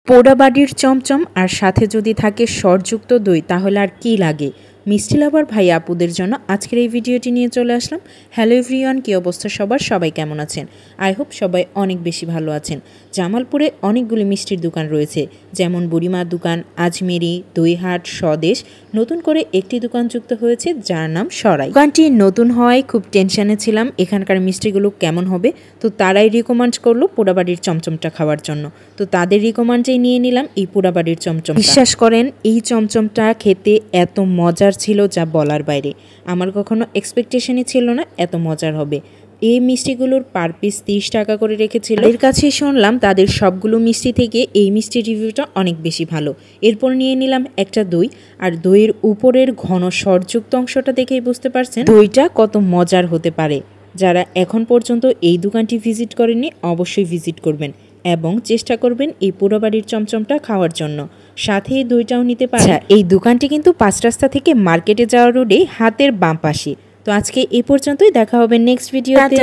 পোড়াবাড়ির চমচম আর সাথে যদি থাকে সরযুক্ত দই তাহলে আর কি লাগে। মিষ্টি লাভার ভাই আপুদের জন্য আজকের এই ভিডিওটি নিয়ে চলে আসলাম। হ্যালো এভরিওয়ান, কী অবস্থা সবার, সবাই কেমন আছেন? আই হোপ সবাই অনেক বেশি ভালো আছেন। জামালপুরে অনেকগুলি মিষ্টির দোকান রয়েছে, যেমন বুড়িমার দোকান, আজমেরি, দইহাট, স্বদেশ। নতুন করে একটি দোকান যুক্ত হয়েছে যার নাম সরাই। দোকানটি নতুন হওয়ায় খুব টেনশনে ছিলাম এখানকার মিষ্টিগুলো কেমন হবে। তো তারাই রিকমেন্ড করলো পোড়াবাড়ির চমচমটা খাওয়ার জন্য। তো তাদের রিকমেন্ডেই নিয়ে নিলাম এই পোড়াবাড়ির চমচম। বিশ্বাস করেন, এই চমচমটা খেতে এত মজার ছিল যা বলার বাইরে। আমার কখনো এক্সপেকটেশনই ছিল না এত মজার হবে। এই মিষ্টিগুলোর পার পিস 30 টাকা করে রেখেছিল। এর কাছে শুনলাম তাদের সবগুলো মিষ্টি থেকে এই মিষ্টির রিভিউটা অনেক বেশি ভালো। এরপর নিয়ে নিলাম একটা দই, আর দইয়ের উপরের ঘন সরযুক্ত অংশটা দেখেই বুঝতে পারছেন দইটা কত মজার হতে পারে। যারা এখন পর্যন্ত এই দোকানটি ভিজিট করেননি অবশ্যই ভিজিট করবেন এবং চেষ্টা করবেন এই পোড়াবাড়ির চমচমটা খাওয়ার জন্য। সাথে এই দইটাও নিতে পারেন। এই দোকানটি কিন্তু 5 রাস্তা থেকে মার্কেটে যাওয়ার রোডে হাতের বাম পাশে। তো আজকে এই পর্যন্তই, দেখা হবে নেক্সট ভিডিওতে।